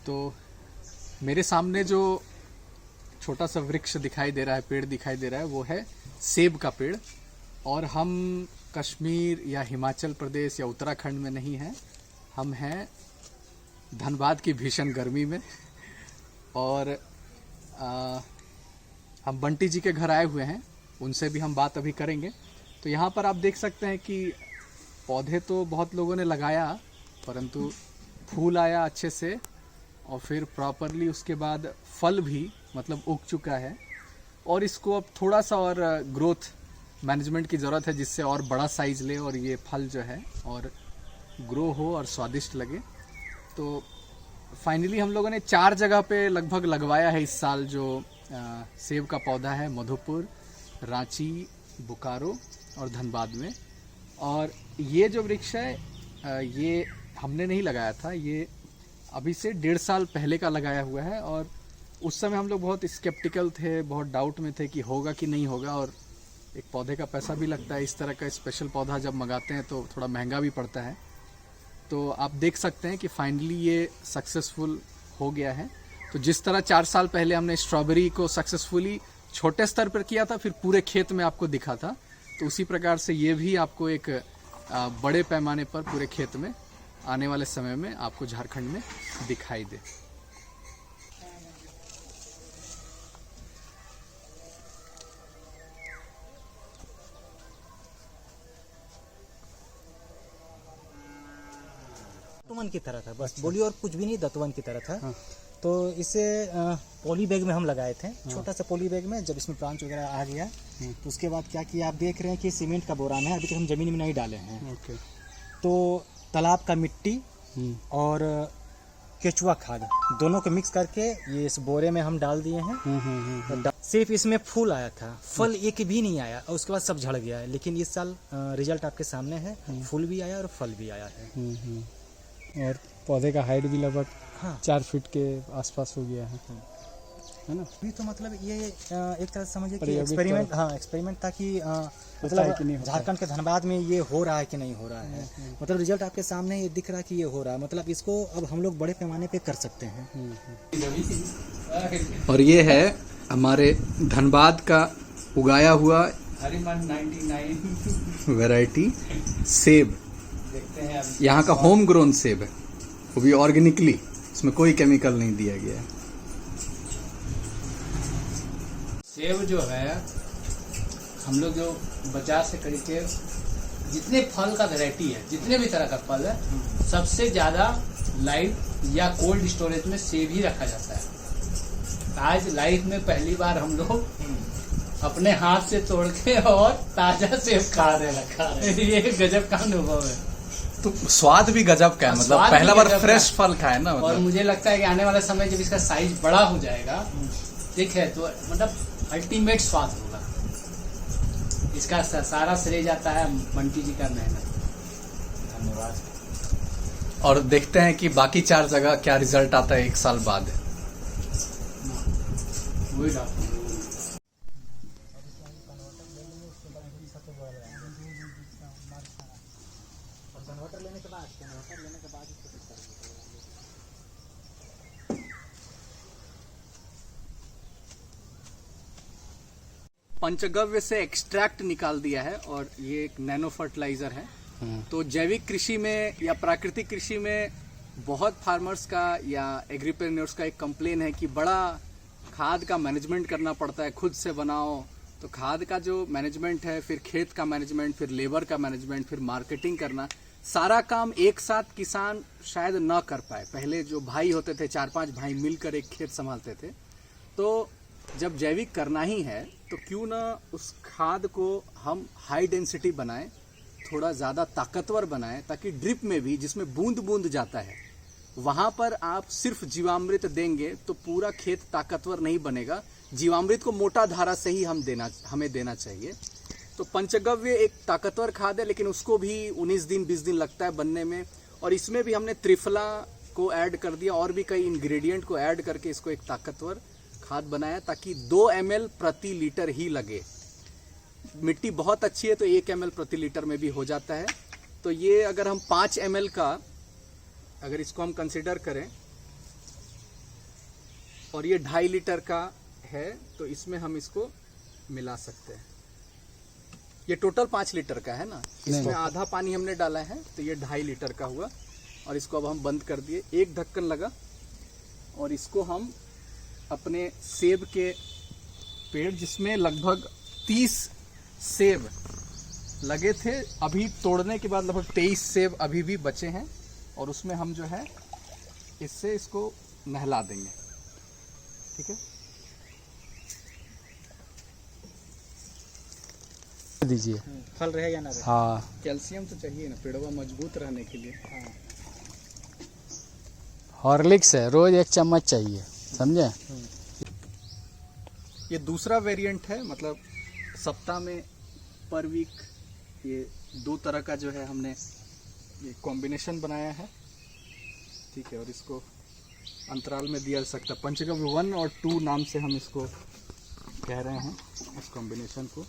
तो मेरे सामने जो छोटा सा वृक्ष दिखाई दे रहा है, पेड़ दिखाई दे रहा है, वो है सेब का पेड़। और हम कश्मीर या हिमाचल प्रदेश या उत्तराखंड में नहीं हैं, हम हैं धनबाद की भीषण गर्मी में। और हम बंटी जी के घर आए हुए हैं, उनसे भी हम बात अभी करेंगे। तो यहाँ पर आप देख सकते हैं कि पौधे तो बहुत लोगों ने लगाया, परंतु फूल आया अच्छे से और फिर प्रॉपरली उसके बाद फल भी मतलब उग चुका है। और इसको अब थोड़ा सा और ग्रोथ मैनेजमेंट की ज़रूरत है, जिससे और बड़ा साइज़ ले और ये फल जो है और ग्रो हो और स्वादिष्ट लगे। तो फाइनली हम लोगों ने 4 जगह पे लगभग लगवाया है इस साल जो सेब का पौधा है, मधुपुर, रांची, बोकारो और धनबाद में। और ये जो वृक्ष है ये हमने नहीं लगाया था, ये अभी से 1.5 साल पहले का लगाया हुआ है। और उस समय हम लोग बहुत स्केप्टिकल थे, बहुत डाउट में थे कि होगा कि नहीं होगा। और एक पौधे का पैसा भी लगता है, इस तरह का स्पेशल पौधा जब मंगाते हैं तो थोड़ा महंगा भी पड़ता है। तो आप देख सकते हैं कि फाइनली ये सक्सेसफुल हो गया है। तो जिस तरह 4 साल पहले हमने स्ट्रॉबेरी को सक्सेसफुली छोटे स्तर पर किया था, फिर पूरे खेत में आपको दिखा था, तो उसी प्रकार से ये भी आपको एक बड़े पैमाने पर पूरे खेत में आने वाले समय में आपको झारखंड में दिखाई दे। दतवन की तरह था, बस बोली और कुछ भी नहीं, दतवन की तरह था। हाँ। तो इसे पॉली बैग में हम लगाए थे, छोटा सा पॉली बैग में। जब इसमें ब्रांच वगैरह आ गया तो उसके बाद क्या किया, आप देख रहे हैं कि सीमेंट का बोरान है, अभी तक हम जमीन में नहीं डाले हैं। तो तालाब का मिट्टी और केचुआ खाद दोनों को मिक्स करके ये इस बोरे में हम डाल दिए हैं। सिर्फ इसमें फूल आया था, फल एक भी नहीं आया और उसके बाद सब झड़ गया है। लेकिन इस साल रिजल्ट आपके सामने है, फूल भी आया और फल भी आया है। और पौधे का हाइट भी लगभग 4 फीट के आसपास हो गया है ना। अभी तो मतलब ये एक तरह से समझिए कि एक्सपेरिमेंट, एक्सपेरिमेंट था कि मतलब झारखंड के धनबाद में ये हो रहा है कि नहीं हो रहा है। मतलब रिजल्ट आपके सामने ये दिख रहा है कि ये हो रहा है, मतलब इसको अब हम लोग बड़े पैमाने पे कर सकते हैं। और ये है हमारे धनबाद का उगाया हुआ हरिमन 99 वैरायटी सेब। यहाँ का होम ग्रोन सेब है, वो भी ऑर्गेनिकली, इसमें कोई केमिकल नहीं दिया गया है। सेब जो है हम लोग जो बाजार से खरीद के, जितने फल का वैरायटी है, जितने भी तरह का फल है, सबसे ज्यादा लाइव या कोल्ड स्टोरेज में सेब ही रखा जाता है। आज लाइफ में पहली बार हम लोग अपने हाथ से तोड़ के और ताजा सेब खा रहे। ये गजब का अनुभव है। तो स्वाद भी गजब का है, मतलब पहला बार फ्रेश फल खाए ना। और मुझे लगता है कि आने वाले समय जब इसका साइज बड़ा हो जाएगा, ठीक है, तो मतलब अल्टीमेट स्वाद होगा। इसका सारा श्रेय जाता है बंटी जी का मेहनत। धन्यवाद। और देखते हैं कि बाकी 4 जगह क्या रिजल्ट आता है 1 साल बाद। पंचगव्य से एक्सट्रैक्ट निकाल दिया है और ये एक नैनो फर्टिलाइजर है। तो जैविक कृषि में या प्राकृतिक कृषि में बहुत फार्मर्स का या एग्रीप्रेन्योर्स का एक कंप्लेन है कि बड़ा खाद का मैनेजमेंट करना पड़ता है, खुद से बनाओ। तो खाद का जो मैनेजमेंट है, फिर खेत का मैनेजमेंट, फिर लेबर का मैनेजमेंट, फिर मार्केटिंग करना, सारा काम एक साथ किसान शायद न कर पाए। पहले जो भाई होते थे, 4-5 भाई मिलकर एक खेत संभालते थे। तो जब जैविक करना ही है तो क्यों ना उस खाद को हम हाई डेंसिटी बनाएं, थोड़ा ज़्यादा ताकतवर बनाएं, ताकि ड्रिप में भी, जिसमें बूंद बूंद जाता है, वहाँ पर आप सिर्फ जीवामृत देंगे तो पूरा खेत ताकतवर नहीं बनेगा। जीवामृत को मोटा धारा से ही हमें देना चाहिए। तो पंचगव्य एक ताकतवर खाद है, लेकिन उसको भी 19 दिन 20 दिन लगता है बनने में। और इसमें भी हमने त्रिफला को ऐड कर दिया और भी कई इंग्रेडिएंट को ऐड करके इसको एक ताकतवर खाद बनाया, ताकि 2 ml प्रति लीटर ही लगे। मिट्टी बहुत अच्छी है तो 1 ml प्रति लीटर में भी हो जाता है। तो ये अगर हम 5 ml का, अगर इसको हम कंसिडर करें और ये 2.5 लीटर का है, तो इसमें हम इसको मिला सकते हैं। ये टोटल 5 लीटर का है ना, इसमें आधा पानी हमने डाला है, तो ये 2.5 लीटर का हुआ। और इसको अब हम बंद कर दिए, एक ढक्कन लगा, और इसको हम अपने सेब के पेड़, जिसमें लगभग 30 सेब लगे थे, अभी तोड़ने के बाद लगभग 23 सेब अभी भी बचे हैं, और उसमें हम जो है इससे इसको नहला देंगे। ठीक है, दीजिए। फल रहे या ना रहे। हाँ, कैल्शियम तो चाहिए ना पेड़वा मजबूत रहने के लिए। हाँ। हॉर्लिक्स है, रोज 1 चम्मच चाहिए, समझे। ये दूसरा वेरिएंट है, मतलब सप्ताह में पर वीक ये 2 तरह का जो है हमने ये कॉम्बिनेशन बनाया है। ठीक है, और इसको अंतराल में दिया जा सकता है। पंचगव्य 1 और 2 नाम से हम इसको कह रहे हैं, इस कॉम्बिनेशन को।